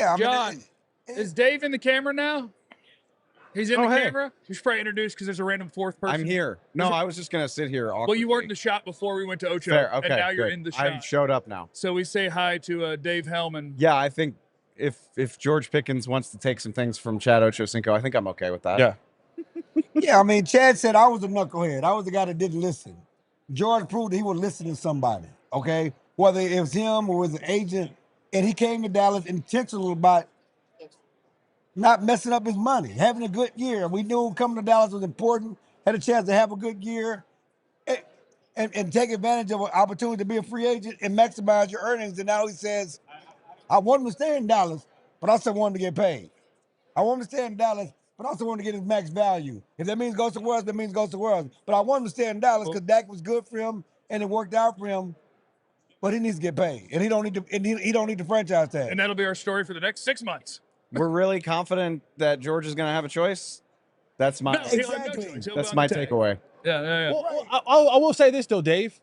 Yeah, I John, mean, is Dave in the camera now? He's in the camera. You should probably introduce because there's a random fourth person. I'm here. No, I was just gonna sit here. Well, you weren't in the shot before we went to Ocho, Fair. Okay, and now you're good. in the shot. I showed up now. So we say hi to Dave Helman. Yeah, I think if George Pickens wants to take some things from Chad Ochocinco, I think I'm okay with that. Yeah. yeah, I mean, Chad said I was a knucklehead. I was the guy that didn't listen. George proved that he would listen to somebody, okay? Whether it was him or was an agent. And he came to Dallas intentional about not messing up his money, having a good year. We knew coming to Dallas was important, had a chance to have a good year and take advantage of an opportunity to be a free agent and maximize your earnings. And now he says, I want him to stay in Dallas, but I also want him to get paid. I want him to stay in Dallas, but I also want him to get his max value. If that means goes to Wells, that means goes to Wells. But I want him to stay in Dallas because Dak was good for him and it worked out for him. But he needs to get paid, and he don't need to. And he don't need the franchise tag. And that'll be our story for the next 6 months. We're really confident that George is going to have a choice. That's my that's my takeaway. Yeah. Well, I will say this though, Dave.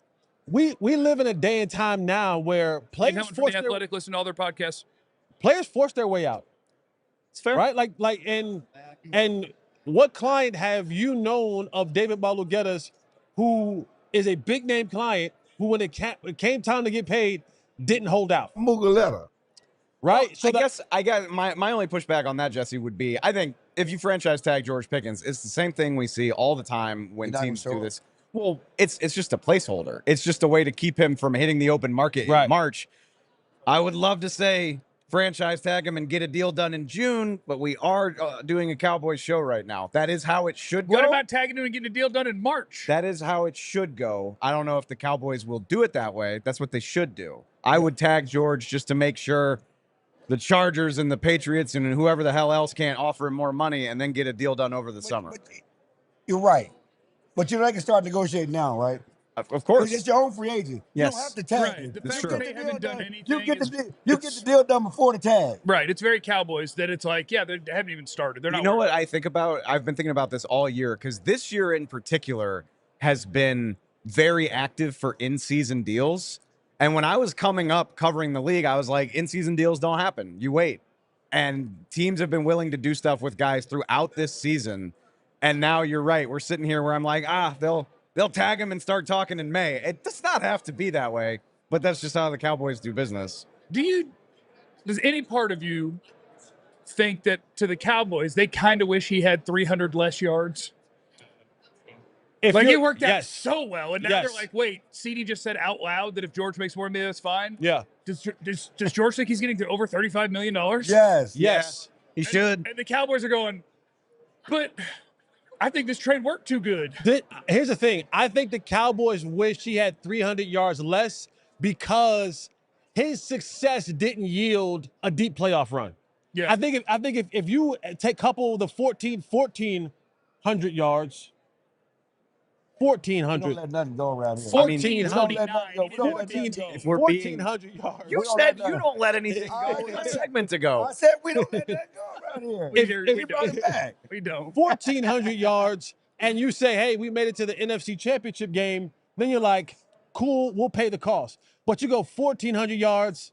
We live in a day and time now where players force the Athletic, listen to all their podcasts. Players force their way out. It's fair, right? Like, and what client have you known of David Balugetas, who is a big name client, who when it came time to get paid, didn't hold out? Mugaleta. Right? Well, I guess my only pushback on that, Jesse, would be I think if you franchise tag George Pickens, it's the same thing we see all the time when teams do this. Well, it's just a placeholder. It's just a way to keep him from hitting the open market in March. I would love to say franchise tag him and get a deal done in June, but we are doing a Cowboys show right now. That is how it should go. What about tagging him and getting a deal done in March? That is how it should go. I don't know if the Cowboys will do it that way. That's what they should do. I would tag George just to make sure the Chargers and the Patriots and whoever the hell else can't offer him more money and then get a deal done over the summer. You're right. But they can start negotiating now, right? Of course. It's your own free agent. Yes. You don't have to tag Right. him. The fact that they haven't done anything. You get the deal done before the tag. Right. It's very Cowboys that it's like, yeah, they haven't even started. They're not. You know what I think about? I've been thinking about this all year because this year in particular has been very active for in-season deals. And when I was coming up covering the league, I was like, in-season deals don't happen. You wait. And teams have been willing to do stuff with guys throughout this season. And now you're right. We're sitting here where I'm like, they'll tag him and start talking in May. It does not have to be that way, but that's just how the Cowboys do business. Does any part of you think that to the Cowboys, they kind of wish he had 300 less yards? It worked out so well, and now they're like, wait, CD just said out loud that if George makes more than me, that's fine? Yeah. Does George think he's getting to over $35 million? Yes. Yes. He should. And the Cowboys are going, but I think this trade worked too good. Here's the thing. I think the Cowboys wish he had 300 yards less because his success didn't yield a deep playoff run. Yeah. I think if you couple the 1,400 yards, 1,400. Don't let nothing go around here. 1,400 yards. You said you don't let anything go a segment ago. I said we don't let that go around here. We brought it back. We don't. 1,400 yards, and you say, hey, we made it to the NFC Championship game, then you're like, cool, we'll pay the cost. But you go 1,400 yards,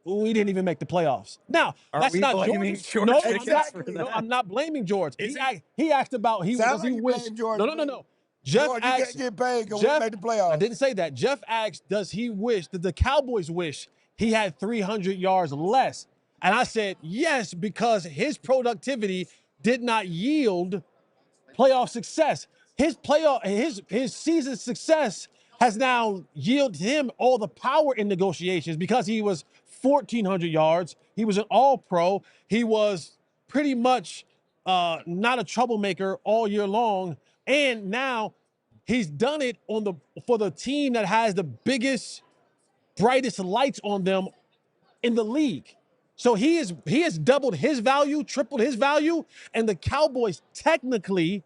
we didn't even make the playoffs. Now, that's not George. No, exactly. No, I'm not blaming George. He asked about does he wish. No. Jeff asked, you can't get paid because we made the playoffs. I didn't say that. Jeff asked, does the Cowboys wish he had 300 yards less? And I said, yes, because his productivity did not yield playoff success. His season success has now yielded him all the power in negotiations because he was 1,400 yards. He was an all-pro. He was pretty much not a troublemaker all year long. And now he's done it for the team that has the biggest, brightest lights on them in the league. So he has doubled his value, tripled his value, and the Cowboys technically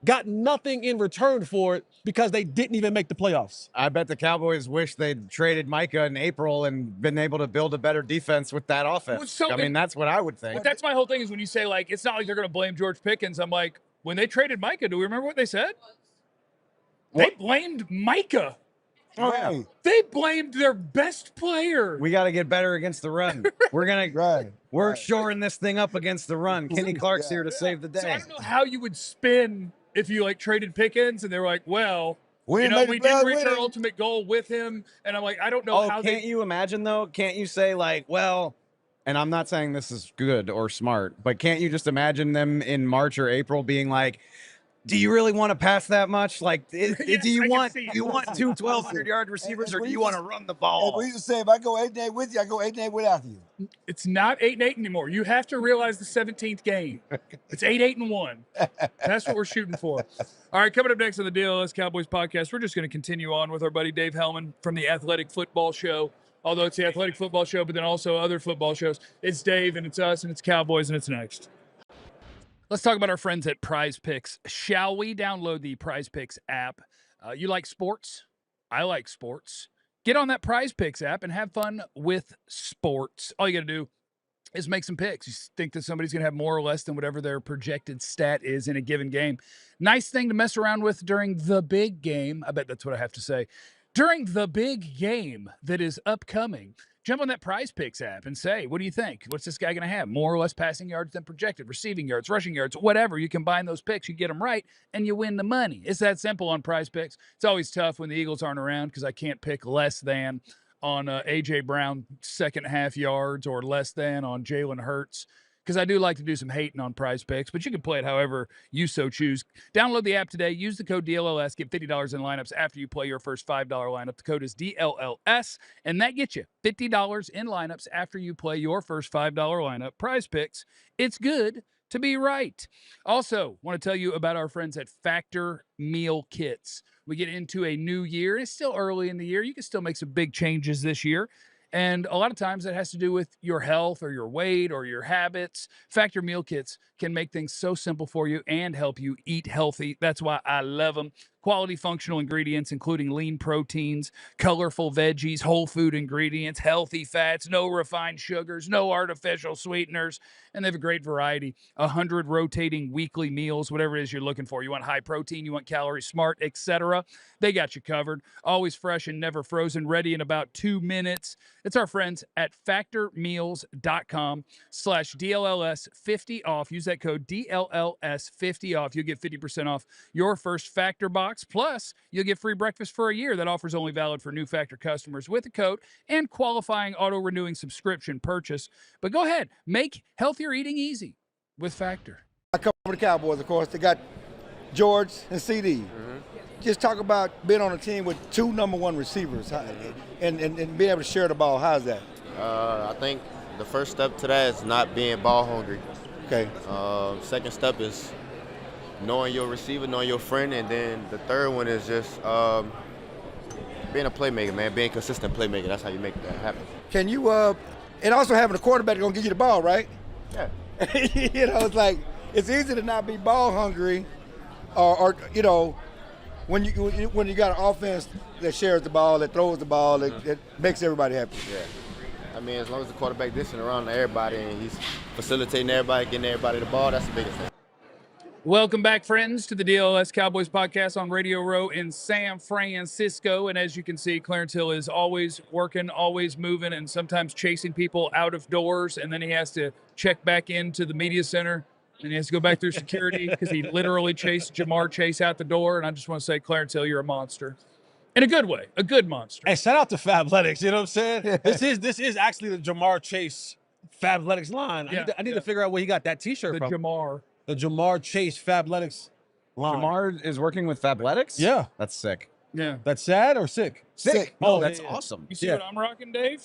got nothing in return for it because they didn't even make the playoffs. I bet the Cowboys wish they'd traded Micah in April and been able to build a better defense with that offense. That's what I would think. But that's my whole thing is when you say, like, it's not like they're going to blame George Pickens. I'm like, when they traded Micah, do we remember what they said? They blamed Micah Oh, yeah. Right. They blamed their best player. We got to get better against the run. We're going to We're shoring this thing up against the run. Kenny Clark's here to save the day. So I don't know how you would spin if you like traded Pickens and they were like, well, We you know, made we the didn't playoffs reach with our him. ultimate goal with him. And I'm like, I don't know how can't you imagine, though? Can't you say, like, well, and I'm not saying this is good or smart, but can't you just imagine them in March or April being like, do you really want to pass that much? Like, Yes, do you I can want see it. two 1,200-yard receivers, or do you want to run the ball? And we used to say, if I go 8-8 with you, I go 8-8 without you. It's not 8-8 anymore. You have to realize the 17th game. It's 8-8-1. That's what we're shooting for. All right, coming up next on the DLLS Cowboys podcast, we're just going to continue on with our buddy Dave Helman from the Athletic Football Show. Although it's the Athletic Football Show, but then also other football shows. It's Dave, and it's us, and it's Cowboys, and it's next. Let's talk about our friends at Prize Picks. Shall we download the Prize Picks app? You like sports? I like sports. Get on that Prize Picks app and have fun with sports. All you got to do is make some picks. You think that somebody's going to have more or less than whatever their projected stat is in a given game. Nice thing to mess around with during the big game. I bet that's what I have to say. During the big game that is upcoming, jump on that Prize Picks app and say, what do you think? What's this guy going to have? More or less passing yards than projected, receiving yards, rushing yards, whatever. You combine those picks, you get them right, and you win the money. It's that simple on Prize Picks. It's always tough when the Eagles aren't around because I can't pick less than on A.J. Brown second half yards or less than on Jalen Hurts, because I do like to do some hating on Prize Picks, but you can play it however you so choose. Download the app today. Use the code DLLS. Get $50 in lineups after you play your first $5 lineup. The code is DLLS, and that gets you $50 in lineups after you play your first $5 lineup. Prize Picks, it's good to be right. Also, want to tell you about our friends at Factor Meal Kits. We get into a new year. It's still early in the year. You can still make some big changes this year. And a lot of times that has to do with your health or your weight or your habits. Factor Meal Kits can make things so simple for you and help you eat healthy. That's why I love them. Quality functional ingredients, including lean proteins, colorful veggies, whole food ingredients, healthy fats, no refined sugars, no artificial sweeteners, and they have a great variety. 100 rotating weekly meals, whatever it is you're looking for. You want high protein, you want calorie smart, etc. They got you covered. Always fresh and never frozen, ready in about 2 minutes. It's our friends at factormeals.com/DLLS50 off. Use that code DLLS50 off. You'll get 50% off your first Factor box. Plus, you'll get free breakfast for a year. That offer is only valid for new Factor customers with a code and qualifying auto-renewing subscription purchase. But go ahead, make healthier eating easy with Factor. I cover the Cowboys, of course. They got George and CD. Just talk about being on a team with two number one receivers and being able to share the ball. How's that? I think the first step to that is not being ball hungry. Okay. Second step is knowing your receiver, knowing your friend, and then the third one is just being a playmaker, man. Being a consistent playmaker. That's how you make that happen. Can you and also having a quarterback that's gonna give you the ball, right? Yeah. You know, it's like it's easy to not be ball hungry, or you know, when you got an offense that shares the ball, that throws the ball, that makes everybody happy. Yeah. I mean, as long as the quarterback dishing around to everybody and he's facilitating everybody, getting everybody the ball, that's the biggest thing. Welcome back, friends, to the DLLS Cowboys podcast on Radio Row in San Francisco. And as you can see, Clarence Hill is always working, always moving, and sometimes chasing people out of doors. And then he has to check back into the media center, and he has to go back through security because he literally chased Jamar Chase out the door. And I just want to say, Clarence Hill, you're a monster. In a good way, a good monster. Hey, shout out to Fabletics, you know what I'm saying? This is actually the Jamar Chase Fabletics line. Yeah, I need to figure out where he got that T-shirt The from. Jamar. The Jamar Chase Fabletics line. Jamar is working with Fabletics? Yeah. That's sick. Yeah. That's sad or sick? Sick. Oh, Oh, that's yeah. awesome. You see Yeah. what I'm rocking, Dave?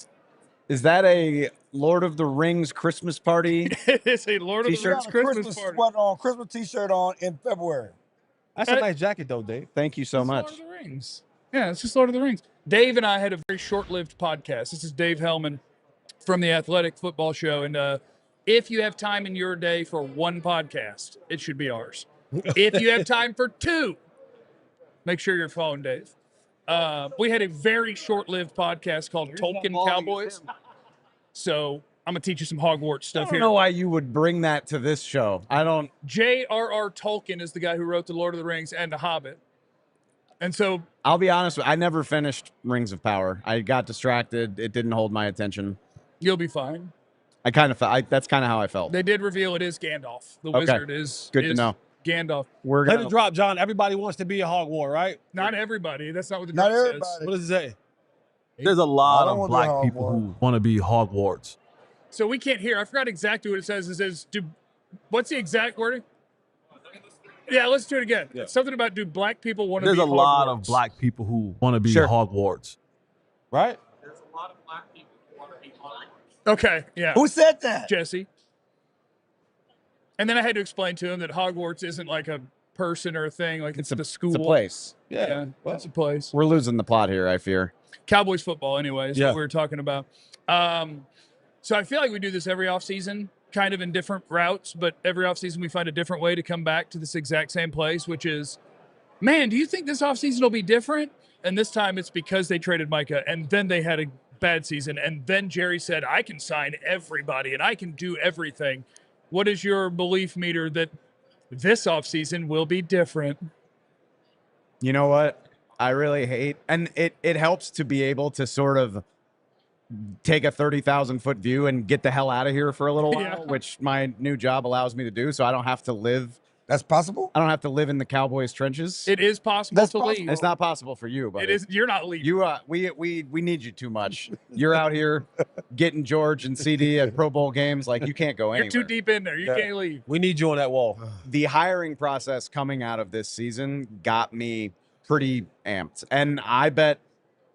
Is that a Lord of the Rings Christmas party? It's a Lord of the T-shirt. Rings Christmas party. Christmas T-shirt on in February. That's a nice jacket, though, Dave. Thank you so It's much. Lord of the Rings. Yeah, it's just Lord of the Rings. Dave and I had a very short-lived podcast. This is Dave Helman from the Athletic Football Show. And if you have time in your day for one podcast, it should be ours. If you have time for two, make sure you're following Dave. We had a very short-lived podcast called Tolkien Cowboys. So I'm going to teach you some Hogwarts I stuff don't here. know why you would bring that to this show. I don't. J.R.R. Tolkien is the guy who wrote The Lord of the Rings and The Hobbit. And so I'll be honest, I never finished Rings of Power. I got distracted. It didn't hold my attention. you'll be fine. I kind of felt that's kind of how I felt. They did reveal it is Gandalf. The Okay. wizard is Good to know. Gandalf. We're Let gonna it drop, John. Everybody wants to be a Hogwarts, right? Not everybody. That's not what the Not drop says. everybody. What does it say? There's a I lot don't of wanna be black people Hogwarts. who want to be Hogwarts. So we can't hear. I forgot exactly what it says. It says, what's the exact wording? Yeah, let's do it again. Yeah. Something about do black people want to be There's a lot of Hogwarts? black people who want to be Sure. Hogwarts. Right? Okay, yeah. Who said that? Jesse. And then I had to explain to him that Hogwarts isn't like a person or a thing. Like it's the school. It's a place. Yeah, it's a place. We're losing the plot here, I fear. Cowboys football, anyways, Yeah. what we were talking about. So I feel like we do this every offseason, kind of in different routes, but every offseason we find a different way to come back to this exact same place, which is, man, do you think this offseason will be different? And this time it's because they traded Micah, and then they had a bad season, and then Jerry said, I can sign everybody, and I can do everything. What is your belief meter that this offseason will be different? You know what? I really hate, and it helps to be able to sort of take a 30,000-foot view and get the hell out of here for a little while, Yeah. which my new job allows me to do. So I don't have to live. That's possible. I don't have to live in the Cowboys trenches. It is possible That's to possible. leave. It's not possible for you, but It is. You're not leaving. You, we need you too much. You're out here getting George and CD at Pro Bowl games. Like you can't go anywhere. You're too deep in there. You can't leave. We need you on that wall. The hiring process coming out of this season got me pretty amped. And I bet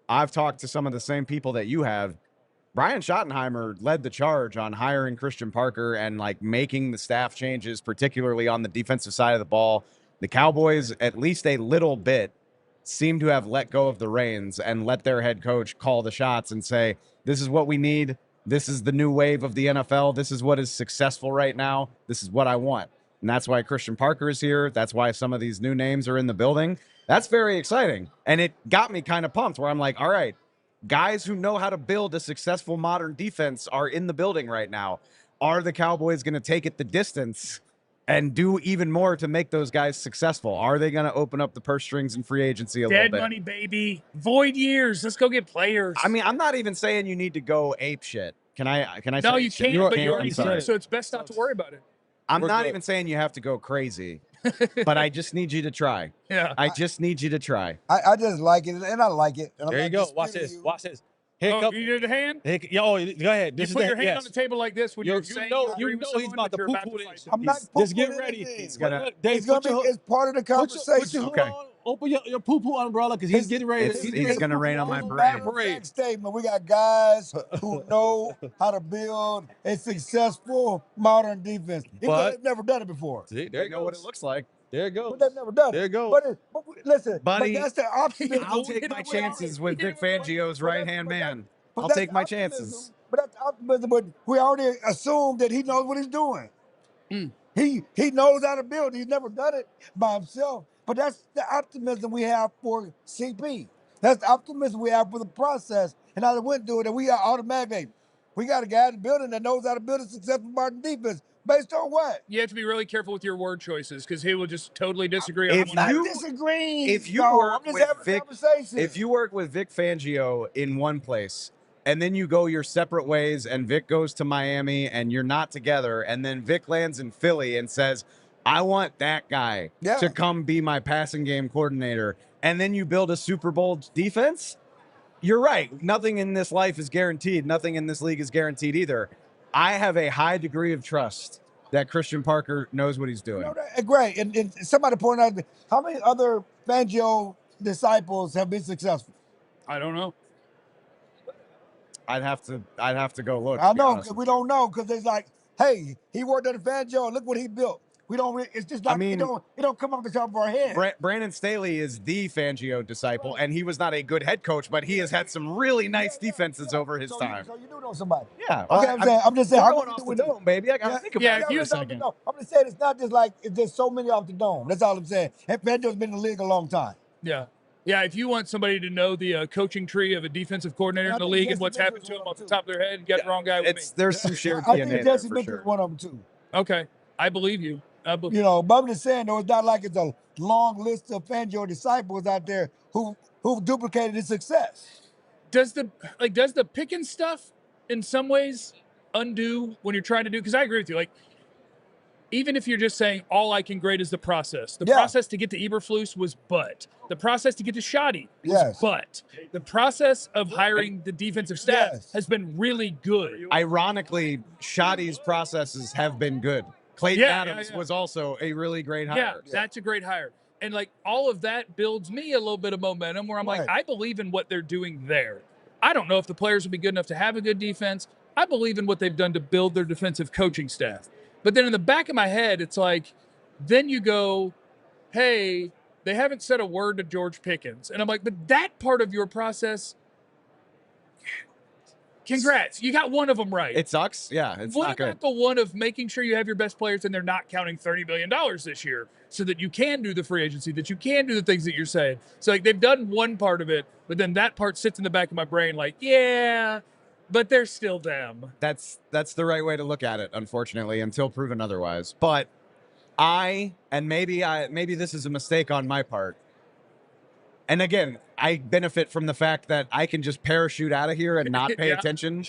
I've talked to some of the same people that you have. Brian Schottenheimer led the charge on hiring Christian Parker and like making the staff changes, particularly on the defensive side of the ball. The Cowboys, at least a little bit, seem to have let go of the reins and let their head coach call the shots and say, this is what we need. This is the new wave of the NFL. This is what is successful right now. This is what I want. And that's why Christian Parker is here. That's why some of these new names are in the building. That's very exciting. And it got me kind of pumped where I'm like, all right, guys who know how to build a successful modern defense are in the building right now. Are the Cowboys going to take it the distance and do even more to make those guys successful? Are they going to open up the purse strings in free agency a little Dead bit? money, baby. Void years. Let's go get players. I mean, I'm not even saying you need to go ape shit. Can I no, say you shit? can't, but you I'm already sorry. said it, so it's best not to worry about it. I'm We're not good. even saying you have to go crazy, but I just need you to try. Yeah. I just need you to try. I just like it, and I like it. And I'm There you not go. Watch disputing this. you. Watch this. Here Oh, come. you did the hand? Go ahead. You This put is your hand yes. on the table like this when you're saying know, you agree you with know he's someone, about but to you're about poo-poo to this. fight I'm not Just get poo-pooing ready. anything. He's gonna- Dave, It's gonna put your be. It's part of the Put your conversation. hood Okay. on. Open your poo-poo umbrella because he's getting ready. He's gonna rain on my It's a parade. matter-of-fact statement. We got guys who know how to build a successful modern defense. Even though But- they've never done it before. See, there They it know what goes. it looks like. There it goes. But they've never done it. There you go. But listen, Buddy, but that's the optimism. I'll take my chances with Vic Fangio's right-hand man. But I'll that's take my optimism. chances. But that's optimism. But we already assumed that he knows what he's doing. He knows how to build. He's never done it by himself. But that's the optimism we have for CP. That's the optimism we have for the process and how they went through it. And we are automatically, we got a guy in the building that knows how to build a successful modern defense. Based on what? You have to be really careful with your word choices because he will just totally disagree If on I'm not you- disagreeing. if you No, work I'm just with having a Vic- conversation. If you work with Vic Fangio in one place and then you go your separate ways and Vic goes to Miami and you're not together and then Vic lands in Philly and says, I want that guy Yeah. to come be my passing game coordinator, and then you build a Super Bowl defense, you're right. Nothing in this life is guaranteed. Nothing in this league is guaranteed either. I have a high degree of trust that Christian Parker knows what he's doing. No, great. And somebody pointed out, how many other Fangio disciples have been successful? I don't know. I'd have to go look. I to be know, honest because with we don't know, because it's like, hey, he worked under Fangio, and look what he built. We don't. It's just I like mean- it don't come off the top of our head. Brandon Staley is the Fangio disciple, and he was not a good head coach, but he has had some really nice defenses over his time. So you do know somebody. Yeah. Okay, I'm just saying. We're How going can off we the do it? dome, baby. I got to think about Yeah, it if for you- a second. I'm just saying it's not just like it's just so many off the dome. That's all I'm saying. And Fangio's been in the league a long time. Yeah. Yeah, if you want somebody to know the coaching tree of a defensive coordinator I in the think league and Jesse what's Mitchell's happened to him one off the too. top of their head, you got the wrong guy with me. There's some shared I DNA think there Jesse for Mitchell's sure. one of them too. Okay, I believe you. You know, but I'm just saying, though, it's not like it's a long list of Fangio disciples out there who duplicated his success. Does the Pickens stuff in some ways undo when you're trying to do? Because I agree with you. Like, even if you're just saying all I can grade is the process. The process to get to Eberflus was butt. The process to get to Shoddy was butt. The process of hiring the defensive staff has been really good. Ironically, Shoddy's processes have been good. Clayton Adams was also a really great hire. Yeah, that's a great hire. And like all of that builds me a little bit of momentum where I'm like, I believe in what they're doing there. I don't know if the players will be good enough to have a good defense. I believe in what they've done to build their defensive coaching staff. But then in the back of my head, it's like, then you go, hey, they haven't said a word to George Pickens. And I'm like, but that part of your process, congrats. You got one of them right. It sucks. Yeah, it's what not good. What about the one of making sure you have your best players and they're not counting $30 million this year so that you can do the free agency, that you can do the things that you're saying? So like they've done one part of it, but then that part sits in the back of my brain like, yeah, but they're still them. That's the right way to look at it, unfortunately, until proven otherwise. But maybe this is a mistake on my part. And again, I benefit from the fact that I can just parachute out of here and not pay attention.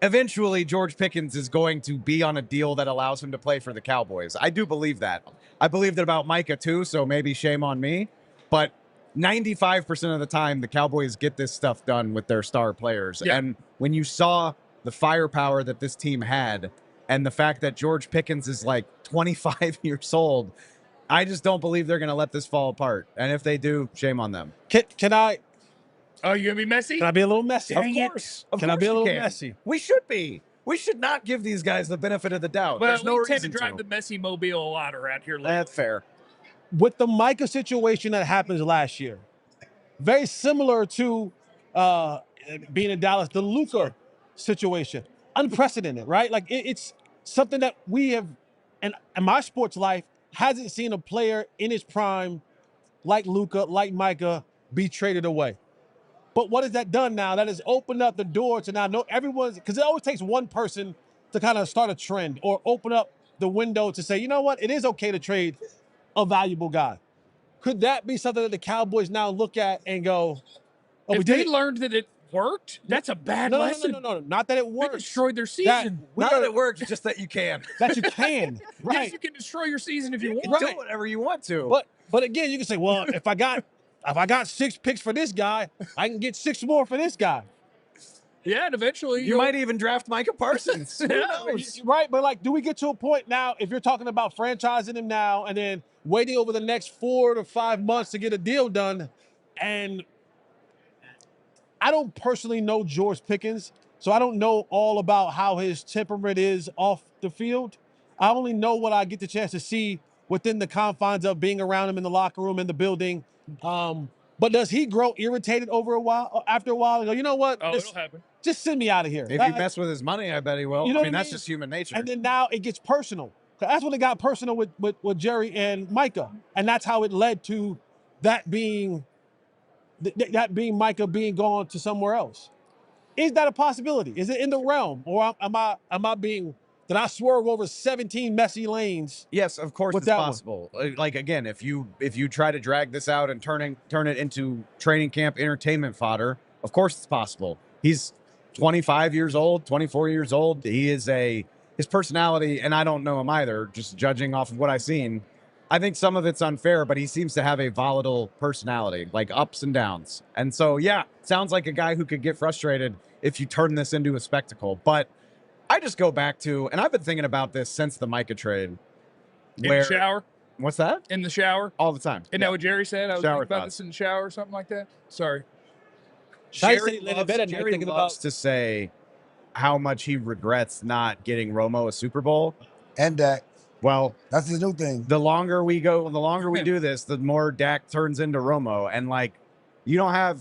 Eventually, George Pickens is going to be on a deal that allows him to play for the Cowboys. I do believe that. I believed it about Micah too, so maybe shame on me. But 95% of the time, the Cowboys get this stuff done with their star players. Yeah. And when you saw the firepower that this team had and the fact that George Pickens is like 25 years old, I just don't believe they're going to let this fall apart. And if they do, shame on them. Can I? Oh, you going to be messy? Can I be a little messy? Of course. Can I be a little messy? We should be. We should not give these guys the benefit of the doubt. Well, There's no we tend reason to drive the messy mobile a lot around here lately. That's fair. With the Micah situation that happened last year, very similar to being in Dallas, the Luka situation, unprecedented, right? Like it's something that we have, and my sports life hasn't seen a player in his prime like Luka, like Micah, be traded away. But what has that done now? That has opened up the door to now everyone's, because it always takes one person to kind of start a trend or open up the window to say, you know what, it is okay to trade a valuable guy. Could that be something that the Cowboys now look at and go, oh, if they learned that it worked, that's a bad lesson. No. Not that it worked. They destroyed their season. Not that it works, just that you can. That you can. Right. Yes, you can destroy your season if you want. You can do whatever you want to. But again, you can say, well, if I got 6 picks for this guy, I can get 6 more for this guy. Yeah, and eventually you might even draft Micah Parsons. Who knows? Right, but like, do we get to a point now, if you're talking about franchising him now and then waiting over the next 4 to 5 months to get a deal done? And I don't personally know George Pickens, so I don't know all about how his temperament is off the field. I only know what I get the chance to see within the confines of being around him in the locker room, in the building. But does he grow irritated after a while? And go, you know what? Oh, it'll happen. Just send me out of here. If you mess with his money, I bet he will. You know that's just human nature. And then now it gets personal. That's when it got personal with Jerry and Micah. And that's how it led to that being Micah being gone to somewhere else. Is that a possibility? Is it in the realm? Or did I swerve over 17 messy lanes? Yes, of course it's possible. Like, again, if you try to drag this out and turn it into training camp entertainment fodder, of course it's possible. He's 25 years old, 24 years old. He is his personality, and I don't know him either, just judging off of what I've seen. I think some of it's unfair, but he seems to have a volatile personality, like ups and downs. And so, yeah, sounds like a guy who could get frustrated if you turn this into a spectacle. But I just go back to, and I've been thinking about this since the Micah trade. In the shower? What's that? In the shower? All the time. Isn't that what Jerry said? I was thinking about this in the shower or something like that? Sorry. Jerry loves to say how much he regrets not getting Romo a Super Bowl. And Dak. Well, that's his new thing. The longer we do this, the more Dak turns into Romo. And like, you don't have,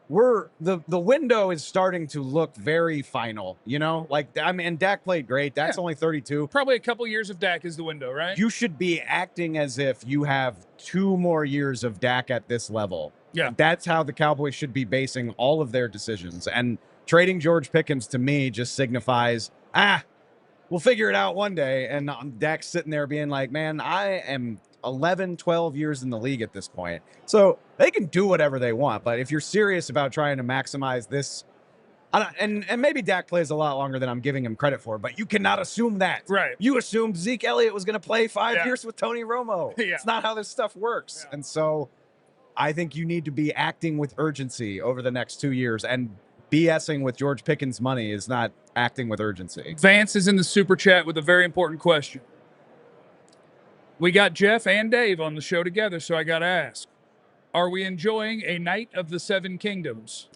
the window is starting to look very final, you know? Like, I mean, and Dak played great. Dak's only 32. Probably a couple years of Dak is the window, right? You should be acting as if you have 2 more years of Dak at this level. Yeah. That's how the Cowboys should be basing all of their decisions. And trading George Pickens to me just signifies, we'll figure it out one day. And Dak's sitting there being like, man, I am 11, 12 years in the league at this point. So they can do whatever they want. But if you're serious about trying to maximize this, and maybe Dak plays a lot longer than I'm giving him credit for, but you cannot assume that. Right. You assumed Zeke Elliott was going to play 5 Yeah. years with Tony Romo. Yeah. It's not how this stuff works. Yeah. And so I think you need to be acting with urgency over the next 2 years, and BSing with George Pickens' money is not acting with urgency. Vance is in the super chat with a very important question. We got Jeff and Dave on the show together, so I got to ask, are we enjoying a Night of the Seven Kingdoms?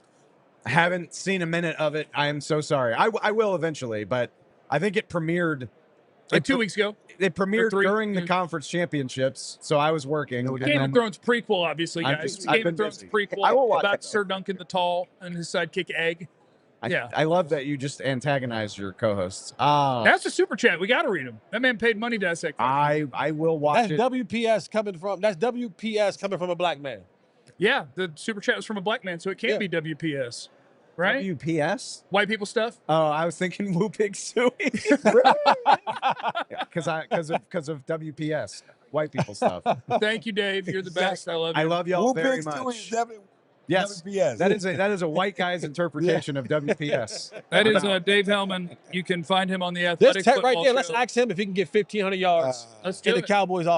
I haven't seen a minute of it. I am so sorry. I will eventually, but I think it premiered Like 2 weeks ago. It premiered three. during the conference championships, so I was working. Game of Thrones prequel, obviously, I'm guys. just- I've Game been of Thrones busy. prequel I will watch about it, though. Sir Duncan the Tall and his sidekick Egg. Yeah. I love that you just antagonized your co-hosts. That's a super chat. We got to read him. That man paid money to dissect. I will watch That's it. WPS coming from a black man. Yeah, the super chat was from a black man, so it can't Yeah. be WPS, right? WPS? White people stuff. Oh, I was thinking Woo Pig Suey. Because of WPS, white people stuff. Thank you, Dave. You're the best. I love you. I love y'all Whoop very Big much. Stewie is definitely Yes, WPS. that is a white guy's interpretation of WPS. That is Dave Helman. You can find him on the This Athletic tech right Football there, let's Show. ask him if he can get 1,500 yards Let's in do the it. Cowboys offense.